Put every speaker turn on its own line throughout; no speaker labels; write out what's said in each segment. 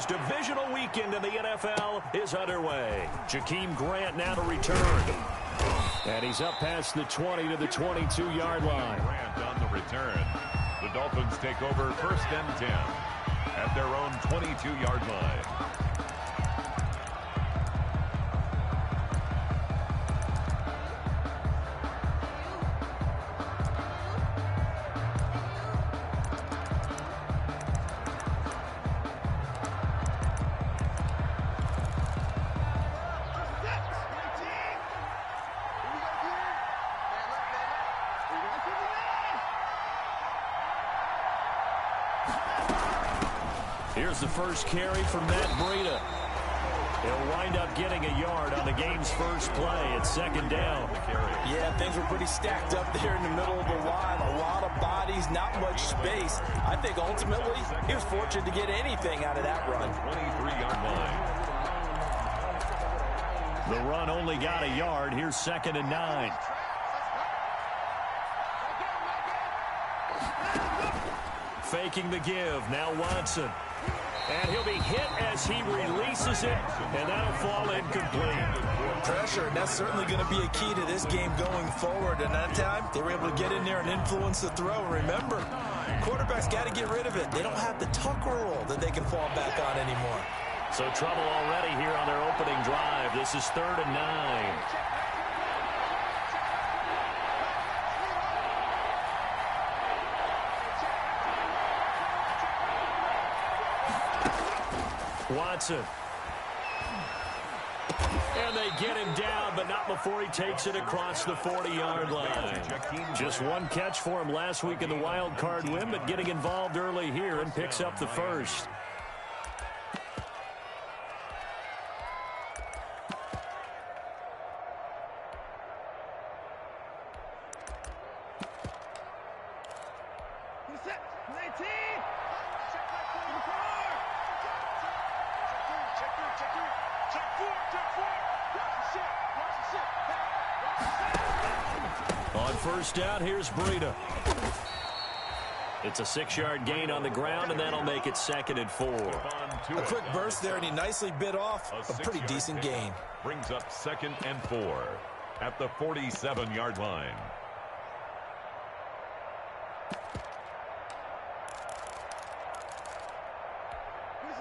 divisional weekend in the NFL is underway. Jakeem Grant now to return. And he's up past the 20 to the 22-yard line.
Grant on the return. The Dolphins take over 1st and 10 at their own 22-yard line.
Here's the first carry from Matt Breida. He'll wind up getting a yard on the game's first play at 2nd down.
Yeah, things were pretty stacked up there in the middle of the line. A lot of bodies, not much space. I think ultimately he was fortunate to get anything out of that run.
23-yard line.
The run only got a yard. Here's 2nd and 9. Faking the give. Now Watson. And he'll be hit as he releases it, and that'll fall incomplete.
Pressure, and that's certainly going to be a key to this game going forward. And that time, they were able to get in there and influence the throw. Remember, quarterbacks got to get rid of it. They don't have the tucker roll that they can fall back on anymore.
So trouble already here on their opening drive. This is 3rd and 9. Watson. And they get him down, but not before he takes it across the 40-yard line. Just one catch for him last week in the wild card win, but getting involved early here and picks up the first. On 1st down, here's Breida. It's a 6-yard gain on the ground, and that'll make it 2nd and 4.
A quick burst there, and he nicely bit off a pretty decent gain.
Brings up 2nd and 4 at the 47-yard line.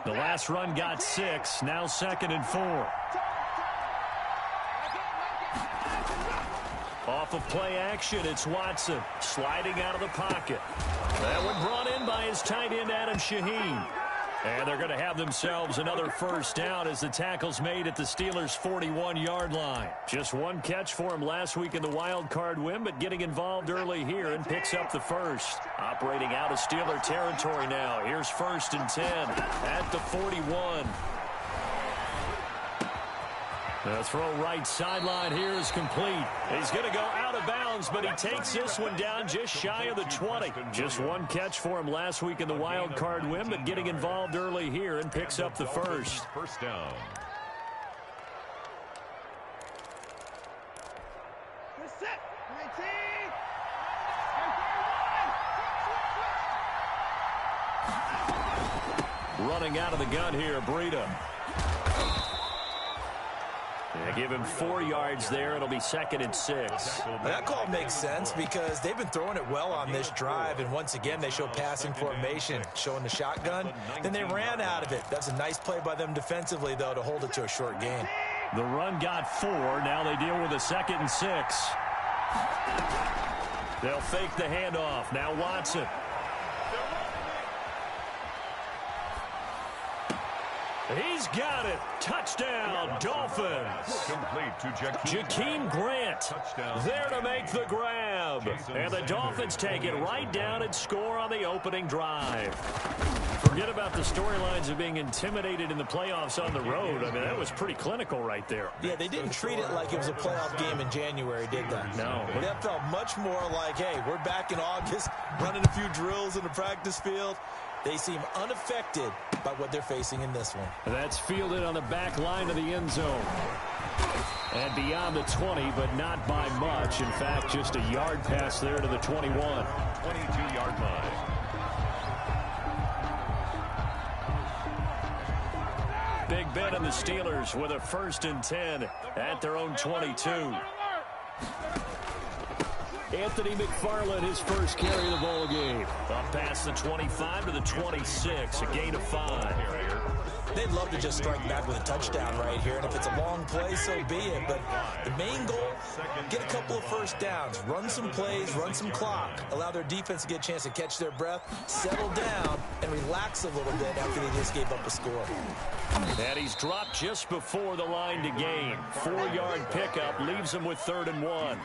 The last run got 6, now 2nd and 4. Off of play action, it's Watson sliding out of the pocket. That one brought in by his tight end, Adam Shaheen. And they're going to have themselves another 1st down as the tackle's made at the Steelers' 41-yard line. Just one catch for him last week in the wild card win, but getting involved early here and picks up the first. Operating out of Steeler territory now. Here's 1st and 10 at the 41. The throw right sideline here is complete. He's going to go out of bounds, but he takes this one down just shy of the 20. Just one catch for him last week in the wild card win, but getting involved early here and picks up the first.
1st down.
Running out of the gun here, Breida. They give him 4 yards there. It'll be 2nd and 6.
That call makes sense because they've been throwing it well on this drive, and once again they show passing formation, showing the shotgun. Then they ran out of it. That's a nice play by them defensively, though, to hold it to a short gain.
The run got 4. Now they deal with a 2nd and 6. They'll fake the handoff. Now Watson. He's got it. Touchdown, Dolphins.
Complete to
Jakeem Grant there to make the grab. And the Dolphins take it right down and score on the opening drive. Forget about the storylines of being intimidated in the playoffs on the road. I mean, that was pretty clinical right there.
Yeah, they didn't treat it like it was a playoff game in January, did they?
No.
That felt much more like, hey, we're back in August, running a few drills in the practice field. They seem unaffected by what they're facing in this one.
That's fielded on the back line of the end zone. And beyond the 20, but not by much. In fact, just a yard pass there to the 21.
22-yard line.
Big Ben and the Steelers with a 1st and 10 at their own 22. Anthony McFarland, his first carry of the ball game. Up past the 25 to the 26, a gain of 5.
They'd love to just strike back with a touchdown right here, and if it's a long play, so be it. But the main goal, get a couple of first downs, run some plays, run some clock, allow their defense to get a chance to catch their breath, settle down, and relax a little bit after they just gave up a score.
And he's dropped just before the line to gain. 4-yard pickup leaves him with 3rd and 1.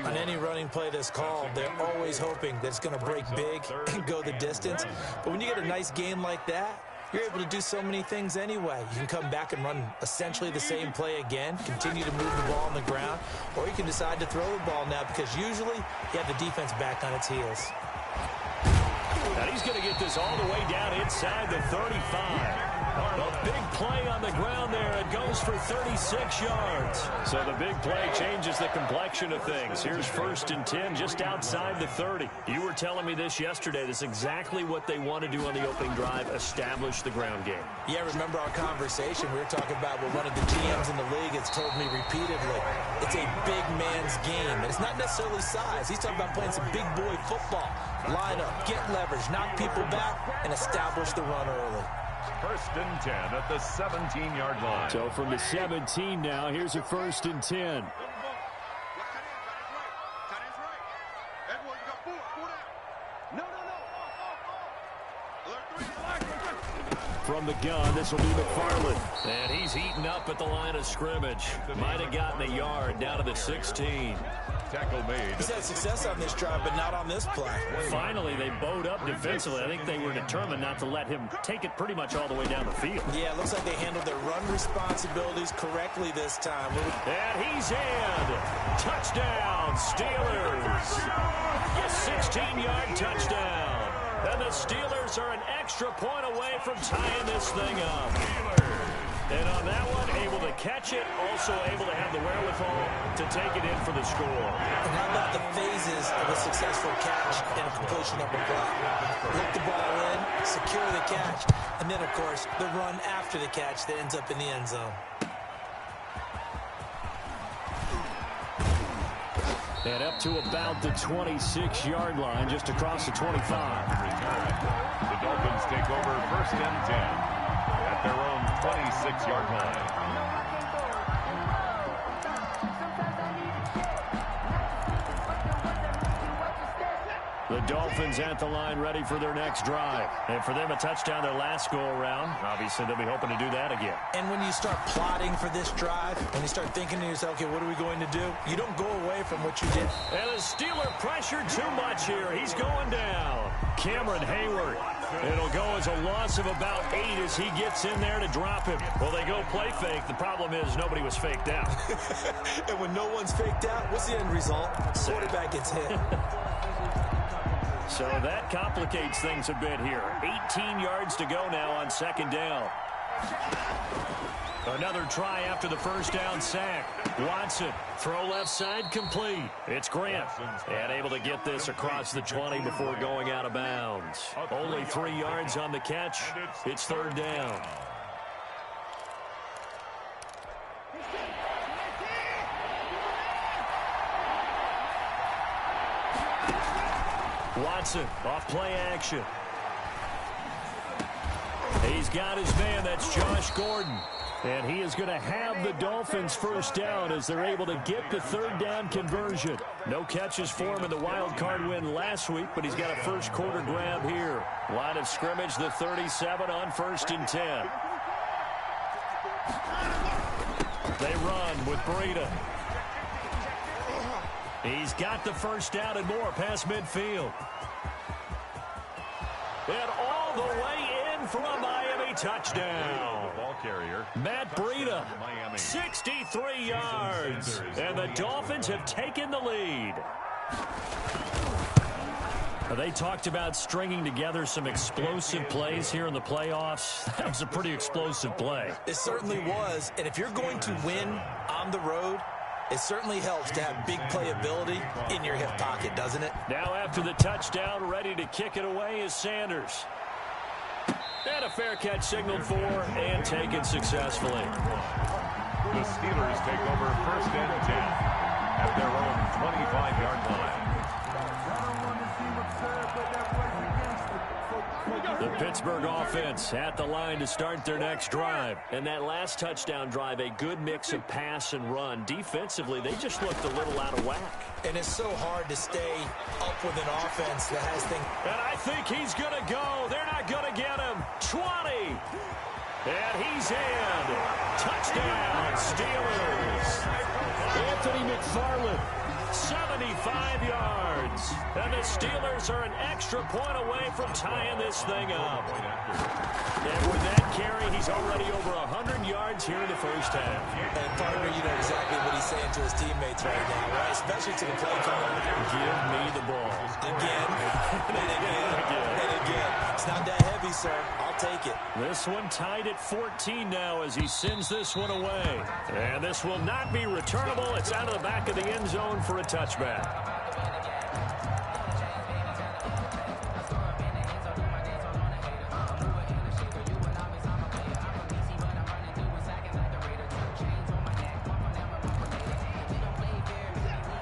On any running play that's called, they're always hoping that it's going to break big and go the distance. But when you get a nice game like that, you're able to do so many things anyway. You can come back and run essentially the same play again, continue to move the ball on the ground, or you can decide to throw the ball now because usually you have the defense back on its heels.
And he's going to get this all the way down inside the 35. A big play on the ground there. It goes for 36 yards. So the big play changes the complexion of things. Here's 1st and 10 just outside the 30. You were telling me this yesterday. This is exactly what they want to do on the opening drive, establish the ground game.
Yeah, remember our conversation. We were talking about what one of the GMs in the league has told me repeatedly. It's a big man's game. And it's not necessarily size. He's talking about playing some big boy football. Line up, get leverage, knock people back, and establish the run early.
1st and 10 at the 17-yard line.
So from the 17 now, here's a 1st and 10. From the gun, this will be McFarland. And he's eaten up at the line of scrimmage. Might have gotten a yard down to the 16.
Tackle made.
He's had success on this drive, but not on this play.
Finally, they bowed up defensively. I think they were determined not to let him take it pretty much all the way down the field.
Yeah, it looks like they handled their run responsibilities correctly this time.
And he's in. Touchdown, Steelers. A 16-yard touchdown. And the Steelers are an extra point away from tying this thing up. And on that one, able to catch it, also able to have the wherewithal to take it in for the score.
And how about the phases of a successful catch and a completion of a block? Look the ball in, secure the catch, and then, of course, the run after the catch that ends up in the end zone.
And up to about the 26-yard line, just across the 25.
The Dolphins take over 1st and 10 at their own 26-yard line.
The Dolphins at the line ready for their next drive. And for them, a touchdown their last go-around. Obviously, they'll be hoping to do that again.
And when you start plotting for this drive, when you start thinking to yourself, okay, what are we going to do? You don't go away from what you did.
And the Steeler pressure too much here. He's going down. Cameron Hayward. It'll go as a loss of about 8 as he gets in there to drop him. Well, they go play fake. The problem is nobody was faked out.
And when no one's faked out, what's the end result? Quarterback gets hit.
So that complicates things a bit here. 18 yards to go now on 2nd down. Another try after the 1st down sack. Watson, throw left side, complete. It's Grant, and able to get this across the 20 before going out of bounds. Only 3 yards on the catch. It's 3rd down. Watson, off play action. He's got his man, that's Josh Gordon. And he is going to have the Dolphins 1st down as they're able to get the 3rd down conversion. No catches for him in the wild card win last week, but he's got a 1st quarter grab here. Line of scrimmage, the 37 on 1st and 10. They run with Breida. He's got the 1st down and more past midfield. And all the way in for a Miami touchdown.
Ball carrier.
Matt Breida, 63 yards. And the Dolphins have taken the lead. They talked about stringing together some explosive plays here in the playoffs. That was a pretty explosive play.
It certainly was. And if you're going to win on the road, it certainly helps to have big playability in your hip pocket, doesn't it?
Now after the touchdown, ready to kick it away is Sanders. And a fair catch signaled for and taken successfully.
The Steelers take over 1st and 10 at their own 25-yard line.
The Pittsburgh offense at the line to start their next drive. And that last touchdown drive, a good mix of pass and run. Defensively, they just looked a little out of whack.
And it's so hard to stay up with an offense that has things.
And I think he's going to go. They're not going to get him. 20. And he's in. Touchdown, Steelers. Anthony McFarland, 75 yards. And the Steelers are an extra point away from tying this thing up. And with that carry, he's already over 100 yards here in the first half.
And partner, you know exactly what he's saying to his teammates right now, right? Especially to the play caller.
Give me the ball.
Again, and again, and again. It's not that heavy, sir. I'll take it.
This one tied at 14 now as he sends this one away. And this will not be returnable. It's out of the back of the end zone for a touchback.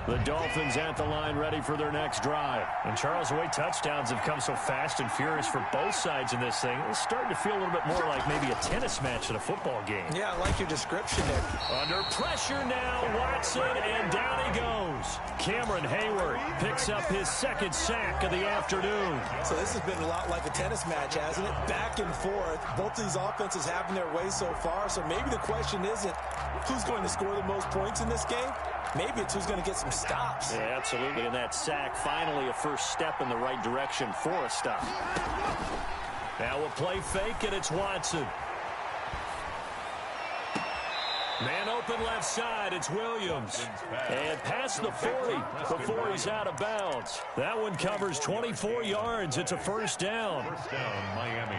The Dolphins at the line ready for their next drive. And Charles, the way touchdowns have come so fast and furious for both sides in this thing, it's starting to feel a little bit more like maybe a tennis match in a football game.
Yeah, I like your description there.
Under pressure now, Watson, and down he goes. Cameron Hayward picks up his second sack of the afternoon.
So this has been a lot like a tennis match, hasn't it? Back and forth. Both these offenses having their way so far. So maybe the question isn't who's going to score the most points in this game. Maybe it's who's going to get some stops.
Yeah, absolutely. And that sack, finally a first step in the right direction for a stop. Now a play fake, and it's Watson. Man open left side, it's Williams. And past the 40 before he's out of bounds. That one covers 24 yards. It's a first down.
First down, Miami.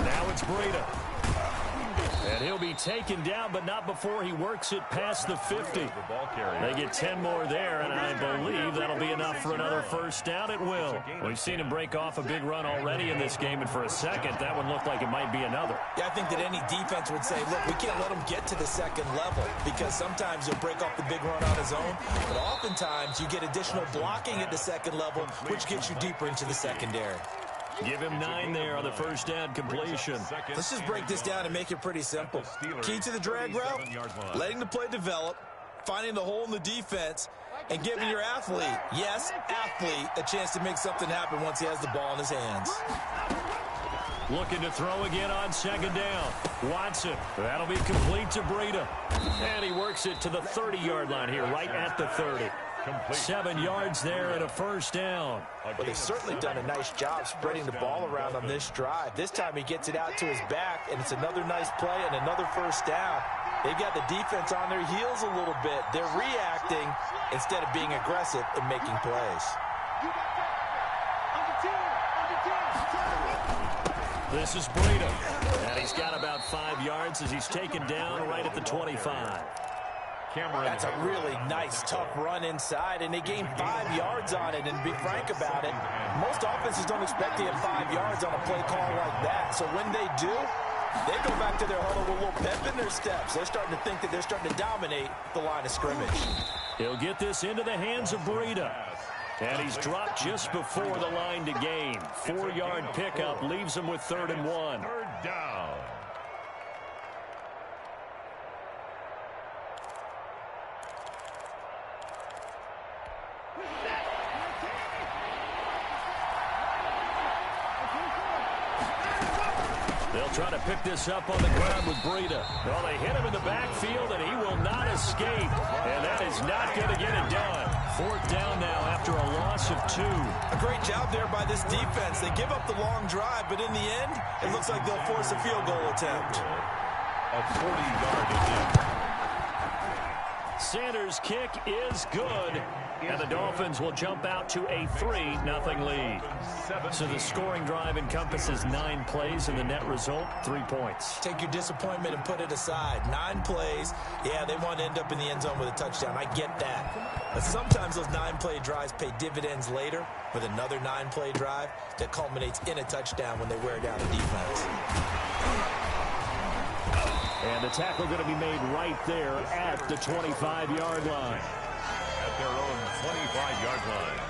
Now it's Breida. And he'll be taken down, but not before he works it past the 50. They get 10 more there, and I believe that'll be enough for another first down. It will. We've seen him break off a big run already in this game, and for a second, that one looked like it might be another.
Yeah, I think that any defense would say, look, we can't let him get to the second level because sometimes he'll break off the big run on his own, but oftentimes you get additional blocking at the second level, which gets you deeper into the secondary.
Give him 9 there on the first down completion.
Let's just break this down and make it pretty simple. Key to the drag route, letting the play develop, finding the hole in the defense, and giving your athlete, yes, athlete, a chance to make something happen once he has the ball in his hands.
Looking to throw again on second down. Watson, that'll be complete to Breida. And he works it to the 30-yard line here, right at the 30. 7 yards there and a first down.
Well, they've certainly done a nice job spreading the ball around on this drive. This time he gets it out to his back, and it's another nice play and another first down. They've got the defense on their heels a little bit. They're reacting instead of being aggressive and making plays.
This is Breida, and he's got about 5 yards as he's taken down right at the 25.
That's a really nice, tough run inside, and they gained 5 yards on it. And to be frank about it, most offenses don't expect to get 5 yards on a play call like that. So when they do, they go back to their huddle with a little pep in their steps. They're starting to think that they're starting to dominate the line of scrimmage.
He'll get this into the hands of Breida. And he's dropped just before the line to gain. 4-yard pickup leaves him with 3rd and 1.
Third down.
They'll try to pick this up on the ground with Breida. Well, they hit him in the backfield, and he will not escape. And that is not going to get it done. 4th down now after a loss of 2.
A great job there by this defense. They give up the long drive, but in the end, it looks like they'll force a field goal attempt.
A 40-yard attempt.
Sanders' kick is good. And the Dolphins will jump out to a 3-0 lead. So the scoring drive encompasses 9 plays, and the net result, 3 points.
Take your disappointment and put it aside. 9 plays. Yeah, they want to end up in the end zone with a touchdown. I get that. But sometimes those 9-play drives pay dividends later with another 9-play drive that culminates in a touchdown when they wear down the defense.
And the tackle going to be made right there at the 25-yard line.
At their own 25-yard line.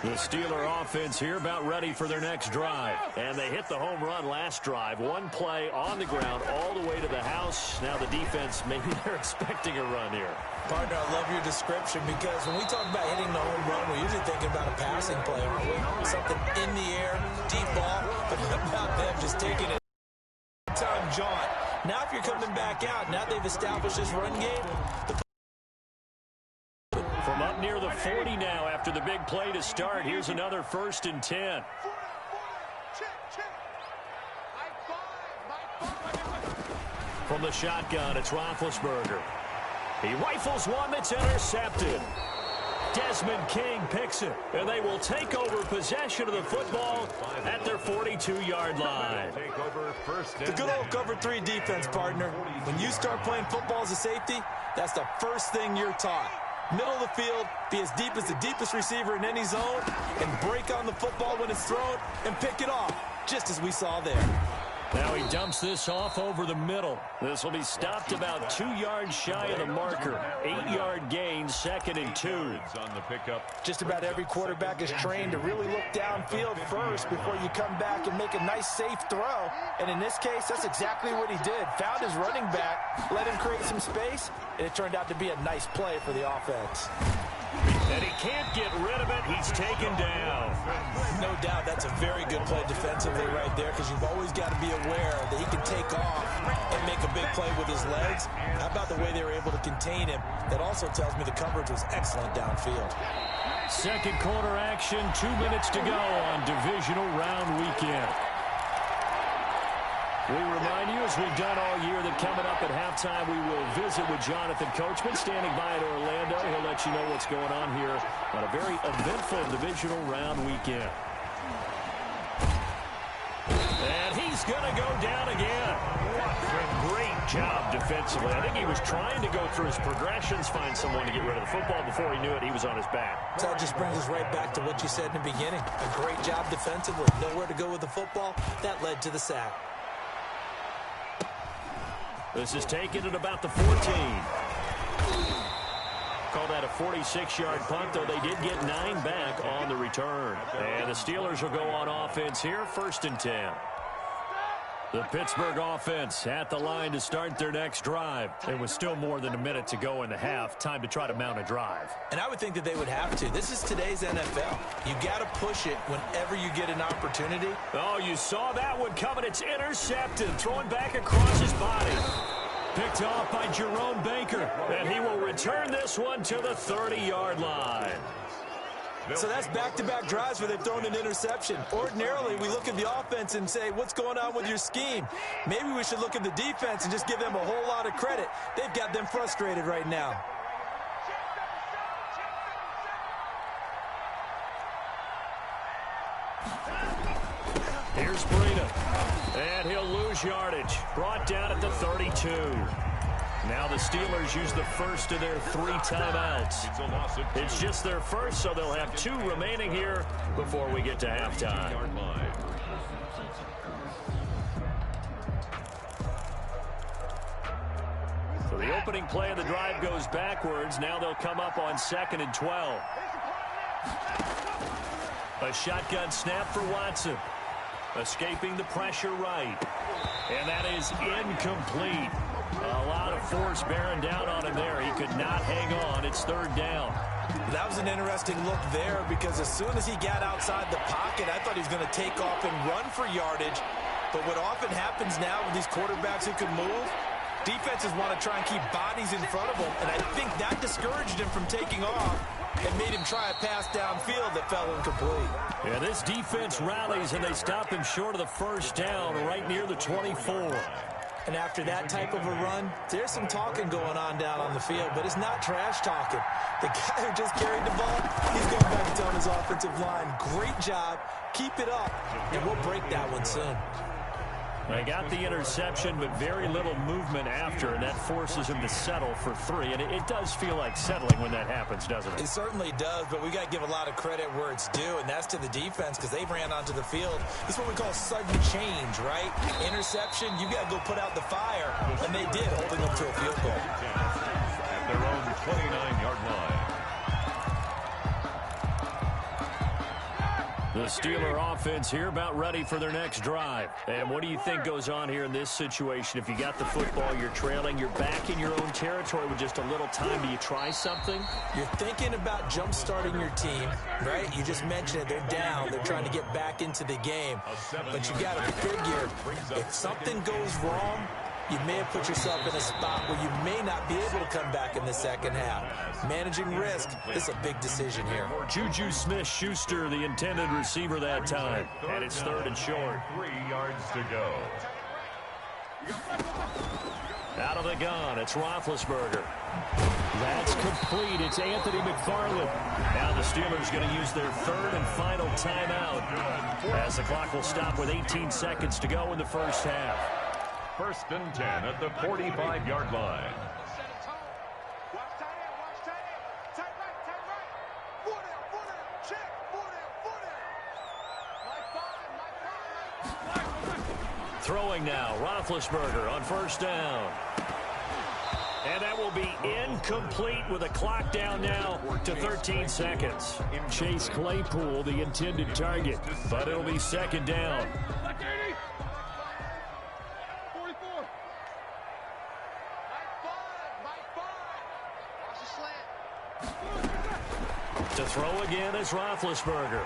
The Steeler offense here about ready for their next drive. And they hit the home run last drive. 1 play on the ground all the way to the house. Now the defense, maybe they're expecting a run here.
Partner, I love your description because when we talk about hitting the home run, we're usually thinking about a passing play, aren't we? Something in the air, deep ball, but what about them just taking it? Time jaunt. Now if you're coming back out, now they've established this run game.
From up near the 40 now after the big play to start, here's another 1st and 10. From the shotgun, it's Roethlisberger. He rifles one that's intercepted. Desmond King picks it, and they will take over possession of the football at their 42-yard line.
The good old cover 3 defense, partner. When you start playing football as a safety, that's the first thing you're taught. Middle of the field, be as deep as the deepest receiver in any zone, and break on the football when it's thrown and pick it off, just as we saw there.
Now he dumps this off over the middle. This will be stopped about 2 yards shy of the marker. 8-yard gain, 2nd and 2.
On the pickup.
Just about every quarterback is trained to really look downfield first before you come back and make a nice, safe throw. And in this case, that's exactly what he did. Found his running back, let him create some space, and it turned out to be a nice play for the offense.
And he can't get rid of it. He's taken down.
No doubt that's a very good play defensively right there because you've always got to be aware that he can take off and make a big play with his legs. How about the way they were able to contain him? That also tells me the coverage was excellent downfield.
Second quarter action, 2 minutes to go on divisional round weekend. We remind you, as we've done all year, that coming up at halftime, we will visit with Jonathan Coachman, standing by in Orlando. He'll let you know what's going on here on a very eventful divisional round weekend. And he's going to go down again. Great job defensively. I think he was trying to go through his progressions, find someone to get rid of the football. Before he knew it, he was on his back.
So that just brings us right back to what you said in the beginning. A great job defensively. Nowhere to go with the football. That led to the sack.
This is taken at about the 14. Call that a 46-yard punt, though they did get 9 back on the return. And the Steelers will go on offense here, 1st and 10. The Pittsburgh offense at the line to start their next drive. There was still more than a minute to go in the half. Time to try to mount a drive.
And I would think that they would have to. This is today's NFL. You got to push it whenever you get an opportunity.
Oh, you saw that one coming. It's intercepted. Throwing back across his body. Picked off by Jerome Baker. And he will return this one to the 30-yard line.
So that's back-to-back drives where they've thrown an interception. Ordinarily, we look at the offense and say, what's going on with your scheme? Maybe we should look at the defense and just give them a whole lot of credit. They've got them frustrated right now.
Here's Breida. And he'll lose yardage. Brought down at the 32. Now the Steelers use the first of their 3 timeouts. It's just their first, so they'll have 2 remaining here before we get to halftime. So the opening play of the drive goes backwards. Now they'll come up on 2nd and 12. A shotgun snap for Watson. Escaping the pressure right. And that is incomplete. A lot of force bearing down on him there. He could not hang on. It's 3rd down.
That was an interesting look there because as soon as he got outside the pocket, I thought he was going to take off and run for yardage. But what often happens now with these quarterbacks who can move, defenses want to try and keep bodies in front of them. And I think that discouraged him from taking off and made him try a pass downfield that fell incomplete.
Yeah, this defense rallies, and they stop him short of the 1st down right near the 24.
And after that type of a run, there's some talking going on down on the field, but it's not trash talking. The guy who just carried the ball, he's going back and telling his offensive line, great job, keep it up, and we'll break that one soon.
They got the interception, but very little movement after, and that forces him to settle for 3. And it does feel like settling when that happens, doesn't it?
It certainly does, but we got to give a lot of credit where it's due, and that's to the defense because they ran onto the field. This is what we call sudden change, right? Interception, you got to go put out the fire, and they did, holding them to a field goal.
At their own 29-yard line.
The Steeler offense here about ready for their next drive. And what do you think goes on here in this situation? If you got the football, you're trailing, you're back in your own territory with just a little time. Do you try something?
You're thinking about jump-starting your team, right? You just mentioned it. They're down. They're trying to get back into the game. But you got to figure if something goes wrong, you may have put yourself in a spot where you may not be able to come back in the second half. Managing risk, this is a big decision here.
Juju Smith-Schuster, the intended receiver that time. And it's 3rd and short.
3 yards to go.
Out of the gun, it's Roethlisberger. That's complete. It's Anthony McFarland. Now the Steelers going to use their 3rd and final timeout as the clock will stop with 18 seconds to go in the first half.
1st and 10 at the 45-yard line.
Throwing now, Roethlisberger on 1st down. And that will be incomplete with a clock down now to 13 seconds. Chase Claypool, the intended target, but it'll be 2nd down. To throw again is Roethlisberger.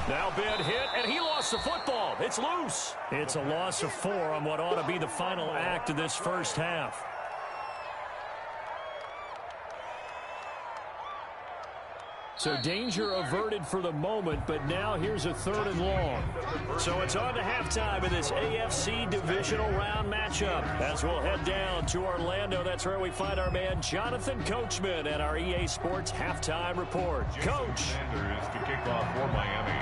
Now Ben hit, and he lost the football. It's loose. It's a loss of 4 on what ought to be the final act of this first half. So danger averted for the moment, but now here's a 3rd and long. So it's on to halftime in this AFC divisional round matchup. As we'll head down to Orlando, that's where we find our man Jonathan Coachman and our EA Sports halftime report. Coach.
Sanders to kick off for Miami.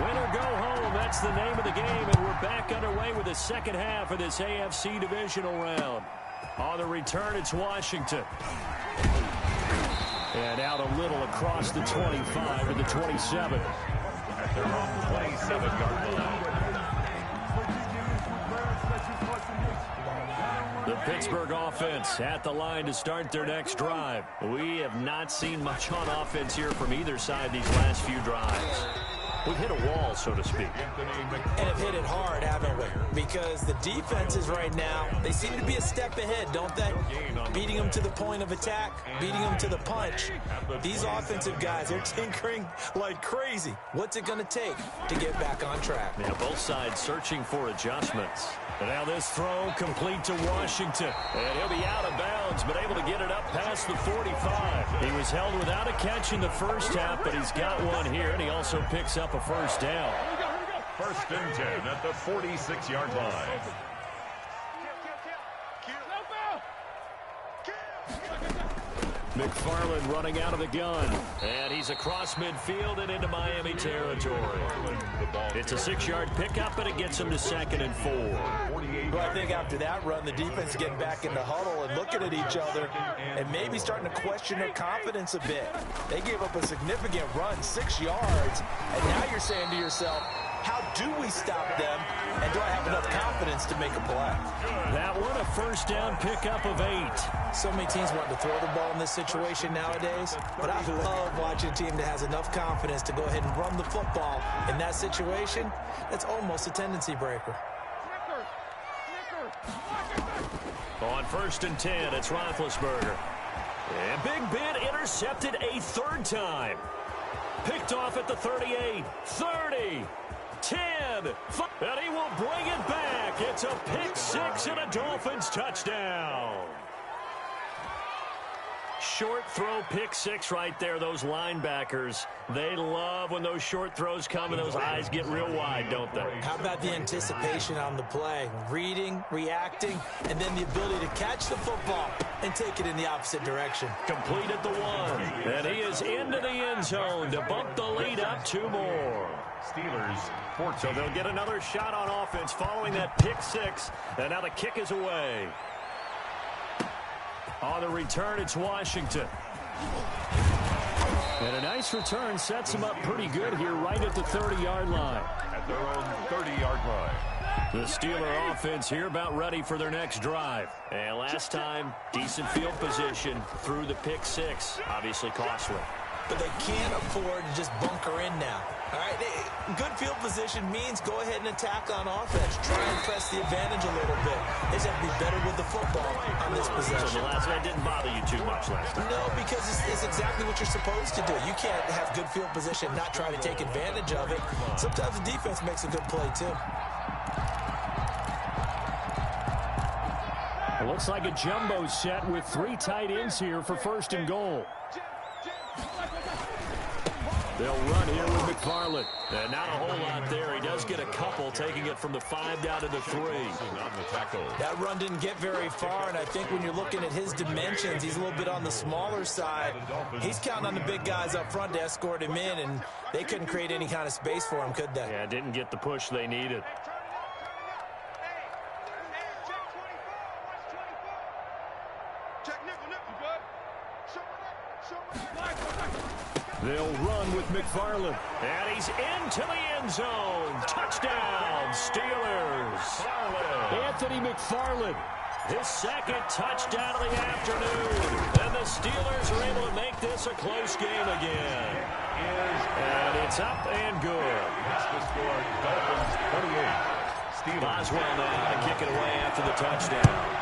Win or go home, that's the name of the game, and we're back underway with the second half of this AFC divisional round. On the return, it's Washington. And out a little across the 25 to the 27.
At their own 27-yard line.
The Pittsburgh offense at the line to start their next drive. We have not seen much on offense here from either side these last few drives. We've hit a wall, so to speak.
And have hit it hard, haven't we? Because the defenses right now, they seem to be a step ahead, don't they? Beating them to the point of attack, beating them to the punch. These offensive guys, they're tinkering like crazy. What's it going to take to get back on track?
Yeah, both sides searching for adjustments. And now this throw complete to Washington. And he'll be out of bounds, but able to get it up past the 45. He was held without a catch in the first half, but he's got one here, and he also picks up a 1st down.
1st and 10 at the 46-yard line.
McFarland running out of the gun. And he's across midfield and into Miami territory. It's a 6-yard pickup, and it gets him to 2nd and 4.
Well, I think after that run, the defense is getting back in the huddle and looking at each other and maybe starting to question their confidence a bit. They gave up a significant run, 6 yards, and now you're saying to yourself, how do we stop them, and do I have enough confidence to make a play?
That one, a 1st down pickup of 8.
So many teams want to throw the ball in this situation nowadays, but I love watching a team that has enough confidence to go ahead and run the football. In that situation, that's almost a tendency breaker.
On 1st and 10, it's Roethlisberger. And Big Ben intercepted a 3rd time. Picked off at the 38, 30, 10, and he will bring it back. It's a pick 6 and a Dolphins touchdown. Short throw pick six right there. Those linebackers, they love when those short throws come and those eyes get real wide, don't they?
How about the anticipation on the play? Reading, reacting, and then the ability to catch the football and take it in the opposite direction.
Complete at the 1. And he is into the end zone to bump the lead up 2 more.
Steelers 14.
So they'll get another shot on offense following that pick six. And now the kick is away. On the return, it's Washington. And a nice return sets them up pretty good here right at the 30-yard line.
At their own 30-yard line.
The Steeler offense here about ready for their next drive. And last time, decent field position through the pick six. Obviously costly.
But they can't afford to just bunker in now. All right, good field position means go ahead and attack on offense. Try and press the advantage a little bit. They just have to be better with the football on this possession.
So the last one didn't bother you too much last time?
No, because it's exactly what you're supposed to do. You can't have good field position and not try to take advantage of it. Sometimes the defense makes a good play, too.
It looks like a jumbo set with 3 tight ends here for 1st and goal. They'll run here with McFarland. And not a whole lot there. He does get a couple, taking it from the 5 down to the 3.
That run didn't get very far, and I think when you're looking at his dimensions, he's a little bit on the smaller side. He's counting on the big guys up front to escort him in, and they couldn't create any kind of space for him, could they?
Yeah, didn't get the push they needed. They'll run with McFarland. And he's into the end zone. Touchdown, Steelers. Anthony McFarland, his 2nd touchdown of the afternoon. And the Steelers are able to make this a close game again. And it's up and good.
That's the score. Dolphins 28. Steelers.
Boswell now to kick it away after the touchdown.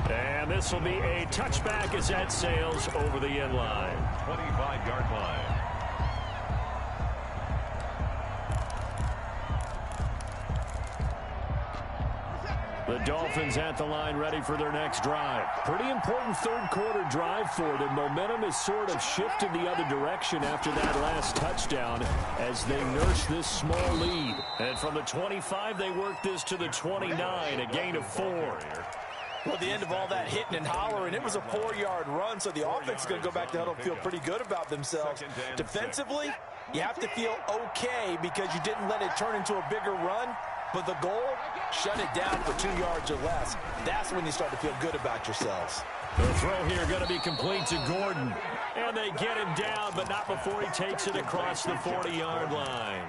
And this will be a touchback as that sails over the end line.
25-yard line.
The Dolphins at the line ready for their next drive. Pretty important 3rd quarter drive for them. Momentum has sort of shifted the other direction after that last touchdown as they nurse this small lead. And from the 25, they work this to the 29, a gain of 4.
Well, the end of all that hitting and hollering, it was a 4-yard run, so the offense is going to go back to huddle and feel pretty good about themselves. Defensively, you have to feel okay because you didn't let it turn into a bigger run, but the goal, shut it down for 2 yards or less. That's when you start to feel good about yourselves.
The throw here going to be complete to Gordon. And they get him down, but not before he takes it across the 40-yard line.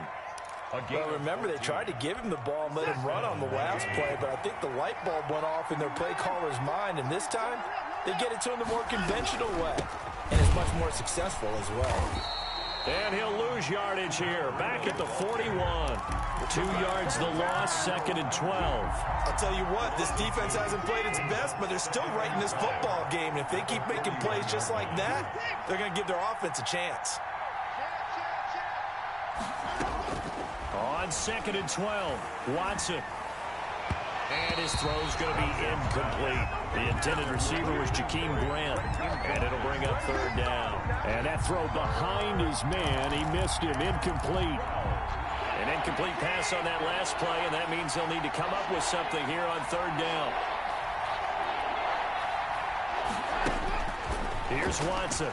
Well, remember, they tried to give him the ball and let him run on the last play, but I think the light bulb went off in their play caller's mind, and this time they get it to him the more conventional way, and it's much more successful as well.
And he'll lose yardage here, back at the 41. 2 yards the loss, 2nd and 12.
I'll tell you what, this defense hasn't played its best, but they're still right in this football game. And if they keep making plays just like that, they're going to give their offense a chance.
On 2nd and 12, Watson. And his throw's going to be incomplete. The intended receiver was Jakeem Grant. And it'll bring up 3rd down. And that throw behind his man, he missed him, incomplete. An incomplete pass on that last play, and that means they'll need to come up with something here on 3rd down. Here's Watson.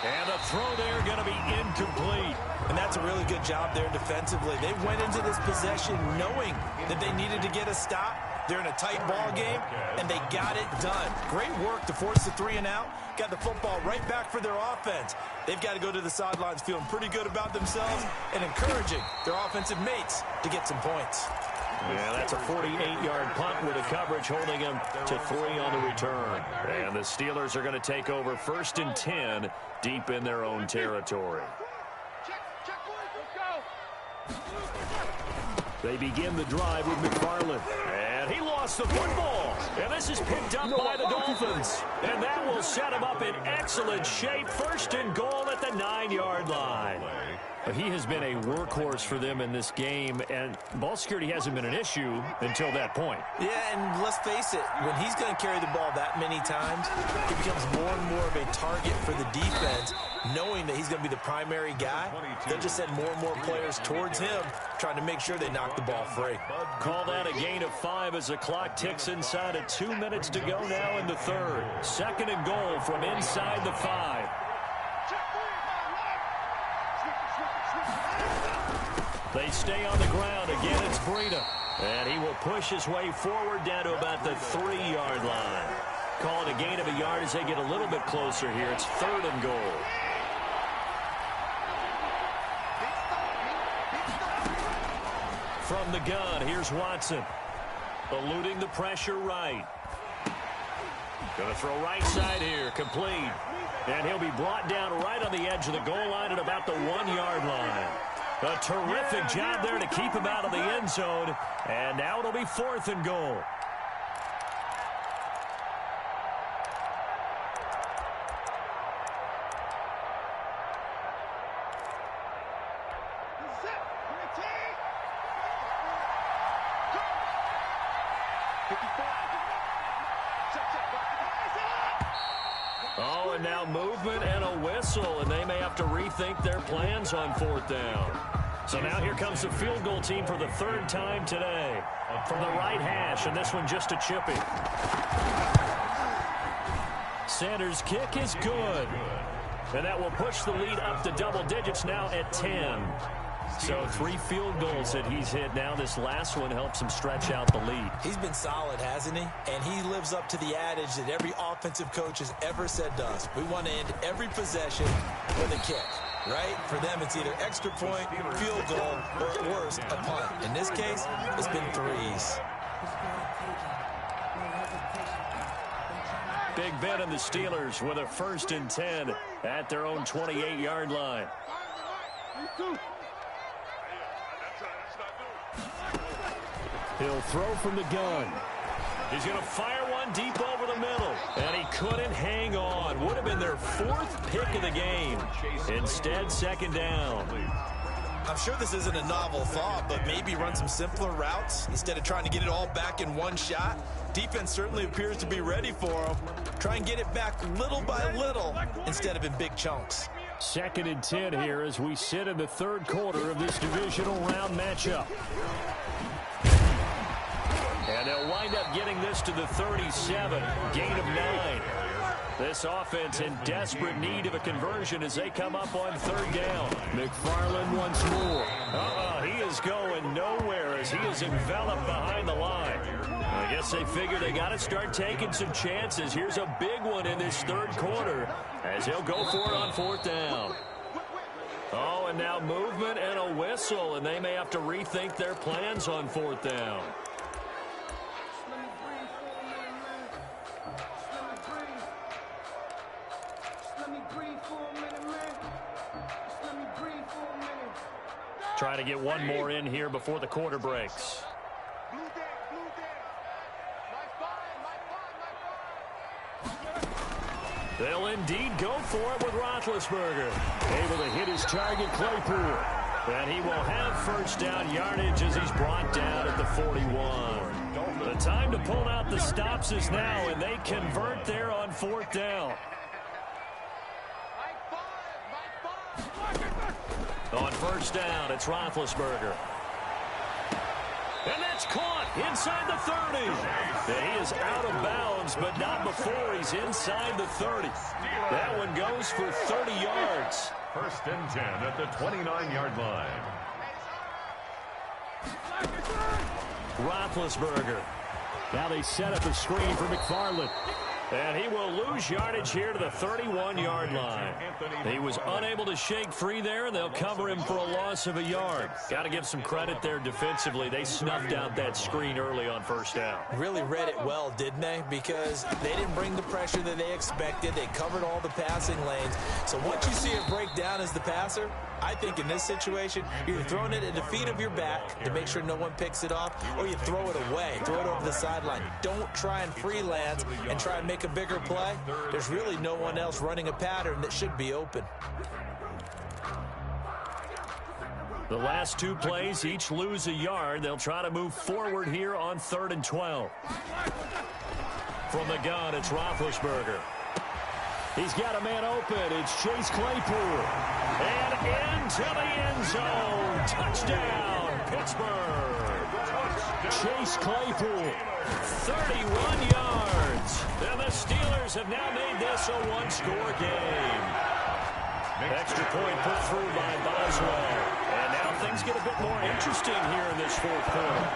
And the throw there going to be incomplete.
And that's a really good job there defensively. They went into this possession knowing that they needed to get a stop. They're in a tight ball game, and they got it done. Great work to force the 3 and out. Got the football right back for their offense. They've got to go to the sidelines feeling pretty good about themselves and encouraging their offensive mates to get some points.
Yeah, that's a 48-yard punt with a coverage holding him to 3 on the return. And the Steelers are going to take over 1st and 10 deep in their own territory. They begin the drive with McFarland. And he lost the football. And this is picked up by the Dolphins. And that will set him up in excellent shape. 1st and goal at the 9-yard line. He has been a workhorse for them in this game, and ball security hasn't been an issue until that point.
Yeah, and let's face it, when he's going to carry the ball that many times, he becomes more and more of a target for the defense, knowing that he's going to be the primary guy. They'll just send more and more players towards him, trying to make sure they knock the ball free.
Call that a gain of 5 as the clock ticks inside of 2 minutes to go now in the third. 2nd and goal from inside the 5. They stay on the ground. Again, it's Breida. And he will push his way forward down to about the 3-yard line. Call it a gain of a yard as they get a little bit closer here. It's 3rd and goal. From the gun, here's Watson. Eluding the pressure right. Going to throw right side here. Complete. And he'll be brought down right on the edge of the goal line at about the 1-yard line. A terrific job there to keep him out of the end zone. And now it'll be 4th and goal. Oh, and now movement and a whistle, and they may have to rethink their plans on 4th down. So now here comes the field goal team for the 3rd time today. From the right hash, and this one just a chippy. Sanders' kick is good. And that will push the lead up to double digits now at 10. So 3 field goals that he's hit now. This last one helps him stretch out the lead.
He's been solid, hasn't he? And he lives up to the adage that every offensive coach has ever said to us. We want to end every possession with a kick, right? For them, it's either extra point, field goal, or at worst, a punt. In this case, it's been 3s.
Big Ben and the Steelers with a 1st and 10 at their own 28-yard line. He'll throw from the gun. He's going to fire one deep over the middle. And he couldn't hang on. Would have been their 4th pick of the game. Instead, 2nd down.
I'm sure this isn't a novel thought, but maybe run some simpler routes instead of trying to get it all back in one shot. Defense certainly appears to be ready for him. Try and get it back little by little instead of in big chunks.
2nd and 10 here as we sit in the 3rd quarter of this divisional round matchup. And they'll wind up getting this to the 37, gain of 9. This offense in desperate need of a conversion as they come up on 3rd down. McFarland once more. He is going nowhere as he is enveloped behind the line. I guess they figure they got to start taking some chances. Here's a big one in this 3rd quarter as he'll go for it on 4th down. Oh, and now movement and a whistle, and they may have to rethink their plans on 4th down. Trying to get one more in here before the quarter breaks. They'll indeed go for it with Roethlisberger. Able to hit his target, Claypool. And he will have 1st down yardage as he's brought down at the 41. The time to pull out the stops is now, and they convert there on 4th down. On 1st down, it's Roethlisberger. And that's caught inside the 30. And he is out of bounds, but not before he's inside the 30. That one goes for 30 yards.
1st and 10 at the 29-yard line.
Roethlisberger. Now they set up a screen for McFarland. And he will lose yardage here to the 31-yard line. He was unable to shake free there, and they'll cover him for a loss of a yard. Got to give some credit there defensively. They snuffed out that screen early on 1st down.
Really read it well, didn't they? Because they didn't bring the pressure that they expected. They covered all the passing lanes. So once you see it break down as the passer, I think in this situation, you're throwing it at the feet of your back to make sure no one picks it off, or you throw it away, throw it over the sideline. Don't try and freelance and try and make a bigger play. There's really no one else running a pattern that should be open.
The last two plays each lose a yard. They'll try to move forward here on 3rd and 12. From the gun, it's Roethlisberger. He's got a man open. It's Chase Claypool. And into the end zone. Touchdown, Pittsburgh. Chase Claypool, 31 yards. And the Steelers have now made this a one-score game. Extra point put through by Boswell. And now things get a bit more interesting here in this fourth quarter.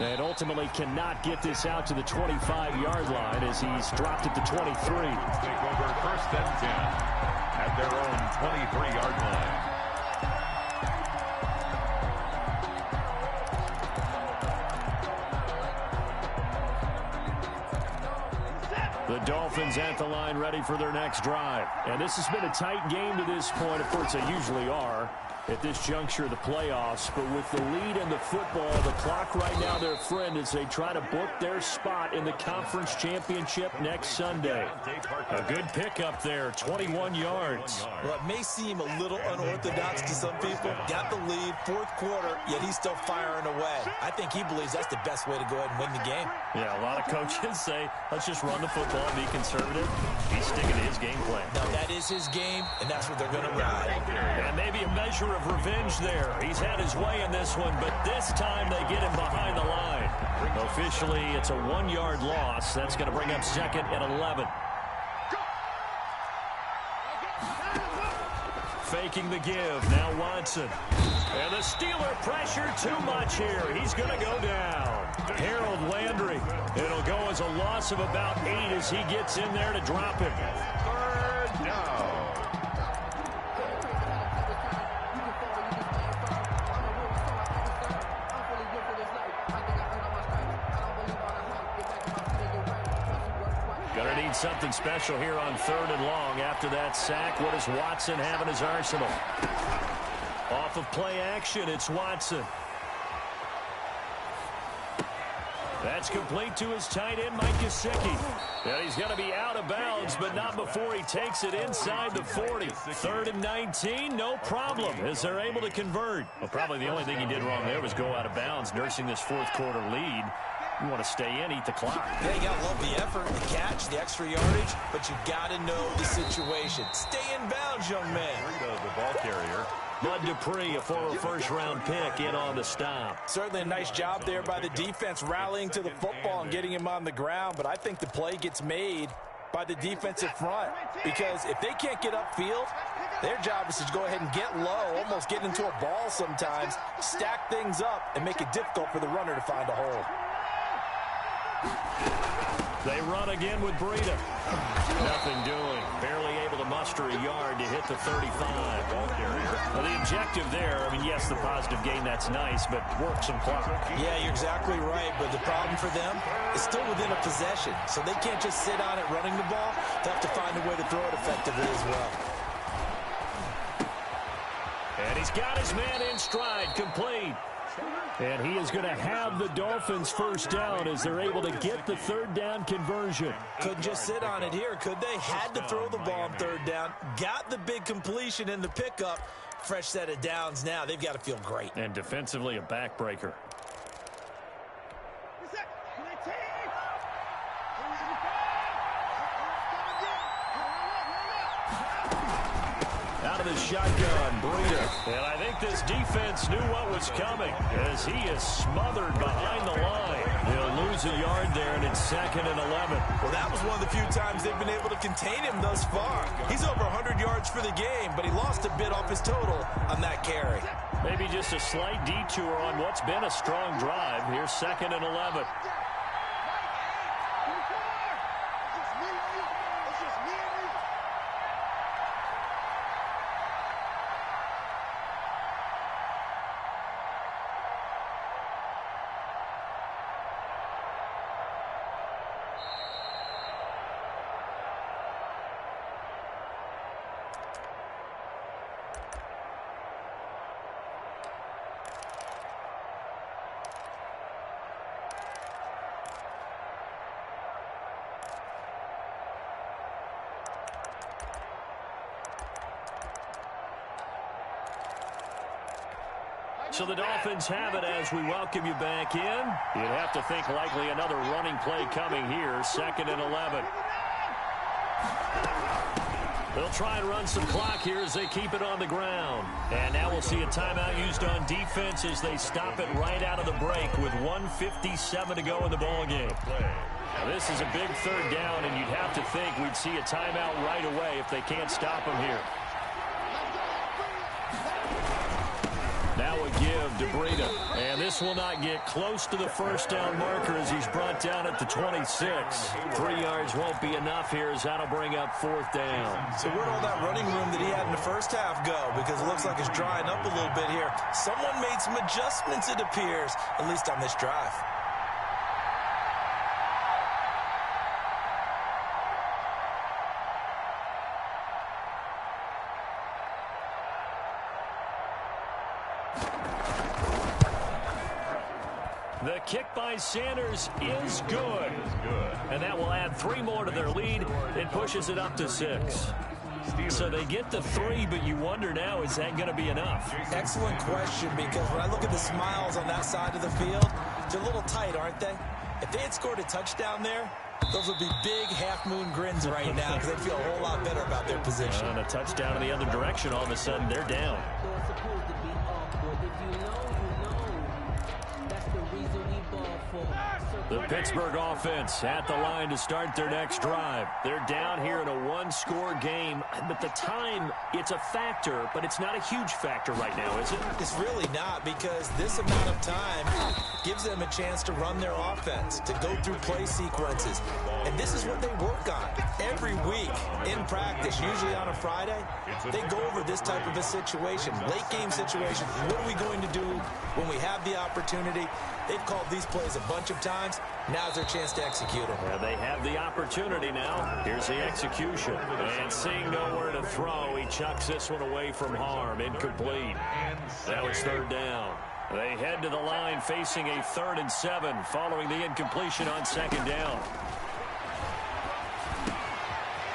And ultimately cannot get this out to the 25-yard line as he's dropped it to 23.
Take over 1st and 10 at their own 23-yard line.
The Dolphins at the line ready for their next drive. And this has been a tight game to this point. Of course, they usually are at this juncture of the playoffs. But with the lead in the football, the clock right now their friend as they try to book their spot in the conference championship next Sunday. A good pickup there, 21 yards.
Well, it may seem a little unorthodox to some people. Got the lead, fourth quarter, yet he's still firing away. I think he believes that's the best way to go ahead and win the game.
Yeah, a lot of coaches say, let's just run the football and be conservative. He's sticking to his game plan.
No, that is his game, and that's what they're going to ride.
And maybe a measure of revenge there. He's had his way in this one, but this time they get him behind the line. Officially, it's a 1-yard loss. That's going to bring up 2nd and 11. Faking the give. Now Watson. And the Steeler pressure too much here. He's going to go down. Harold Landry. It'll go as a loss of about 8 as he gets in there to drop him.
3rd down.
Gonna need something special here on 3rd and long. After that sack, what does Watson have in his arsenal? Off of play action, it's Watson. That's complete to his tight end, Mike Gesicki. And he's going to be out of bounds, but not before he takes it inside the 40. 3rd and 19, no problem, as they're able to convert. Well, probably the only thing he did wrong there was go out of bounds, nursing this fourth quarter lead. You want to stay in, eat the clock.
Yeah, you got to love the effort, the catch, the extra yardage, but you got to know the situation. Stay in bounds, young man.
The ball carrier.
Bud Dupree, a former first-round pick, in on the stop.
Certainly a nice job there by the defense rallying to the football and getting him on the ground, but I think the play gets made by the defensive front because if they can't get upfield, their job is to go ahead and get low, almost get into a ball sometimes, stack things up, and make it difficult for the runner to find a hole.
They run again with Breida. Nothing doing. Barely able to muster a yard to hit the 35. Ball carrier. Well, the objective there, I mean, yes, the positive gain, that's nice, but work some clock.
Yeah, you're exactly right, but the problem for them is still within a possession, so they can't just sit on it running the ball. They have to find a way to throw it effectively as well.
And he's got his man in stride, complete. And he is going to have the Dolphins first down as they're able to get the 3rd down conversion.
Couldn't just sit on it here, could they? Had to throw the ball on 3rd down. Got the big completion in the pickup. Fresh set of downs now. They've got to feel great.
And defensively, a backbreaker. Out of the shotgun, Breida. And I think this defense knew what was coming as he is smothered behind the line. He'll lose a yard there, and it's 2nd and 11.
Well, that was one of the few times they've been able to contain him thus far. He's over 100 yards for the game, but he lost a bit off his total on that carry.
Maybe just a slight detour on what's been a strong drive. Here's 2nd and 11. So the Dolphins have it as we welcome you back in. You'd have to think likely another running play coming here, 2nd and 11. They'll try and run some clock here as they keep it on the ground. And now we'll see a timeout used on defense as they stop it right out of the break with 1:57 to go in the ballgame. Now this is a big 3rd down, and you'd have to think we'd see a timeout right away if they can't stop them here. Now a give to Breida. And this will not get close to the 1st down marker as he's brought down at the 26. 3 yards won't be enough here as that'll bring up 4th down.
So where'd all that running room that he had in the first half go? Because it looks like it's drying up a little bit here. Someone made some adjustments, it appears, at least on this drive.
The kick by Sanders is good. And that will add 3 more to their lead. It pushes it up to 6. So they get to 3, but you wonder now, is that going to be enough?
Excellent question, because when I look at the smiles on that side of the field, they're a little tight, aren't they? If they had scored a touchdown there, those would be big half-moon grins right now because they'd feel a whole lot better about their position.
And a touchdown in the other direction, all of a sudden they're down. The Pittsburgh offense at the line to start their next drive. They're down here in a 1-score game, but the time, it's a factor, but it's not a huge factor right now, is it?
It's really not, because this amount of time gives them a chance to run their offense, to go through play sequences. And this is what they work on every week in practice, usually on a Friday. They go over this type of a situation, late game situation. What are we going to do when we have the opportunity? They've called these plays a bunch of times. Now's their chance to execute them.
Yeah, they have the opportunity now. Here's the execution. And seeing nowhere to throw, he chucks this one away from harm. Incomplete. Now it's 3rd down. They head to the line facing a 3rd and 7 following the incompletion on 2nd down.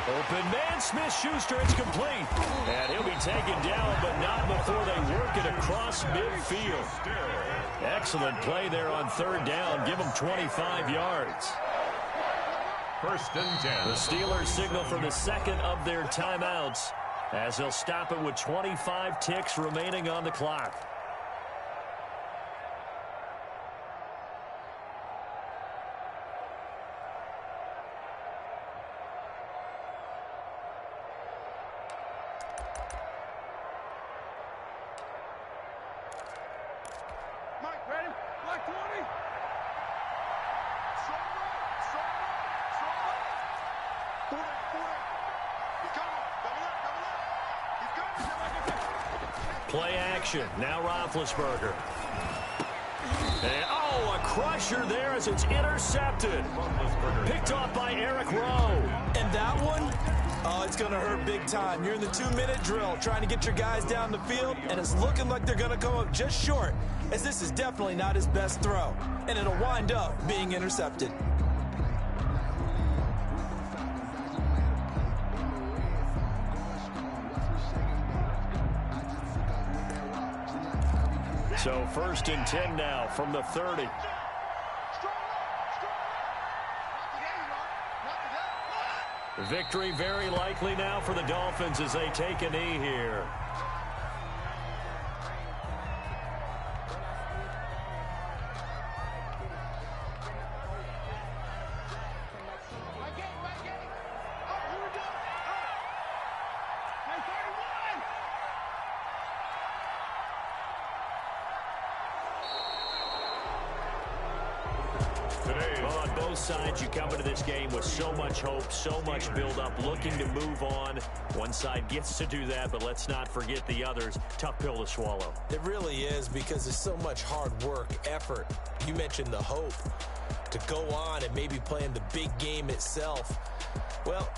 Open man, Smith-Schuster, it's complete. And he'll be taken down, but not before they work it across midfield. Excellent play there on 3rd down. Give them 25 yards.
1st and 10.
The Steelers signal for the 2nd of their timeouts as they'll stop it with 25 ticks remaining on the clock. Play action. Now Roethlisberger. And, a crusher there as it's intercepted. Picked off by Eric Rowe.
And that one, it's going to hurt big time. You're in the 2-minute drill trying to get your guys down the field, and it's looking like they're going to come up just short, as this is definitely not his best throw. And it'll wind up being intercepted.
So 1st and 10 now from the 30. Victory very likely now for the Dolphins as they take a knee here. Well, on both sides, you come into this game with so much hope, so much build-up, looking to move on. One side gets to do that, but let's not forget the others. Tough pill to swallow.
It really is, because there's so much hard work, effort. You mentioned the hope to go on and maybe play in the big game itself. Well,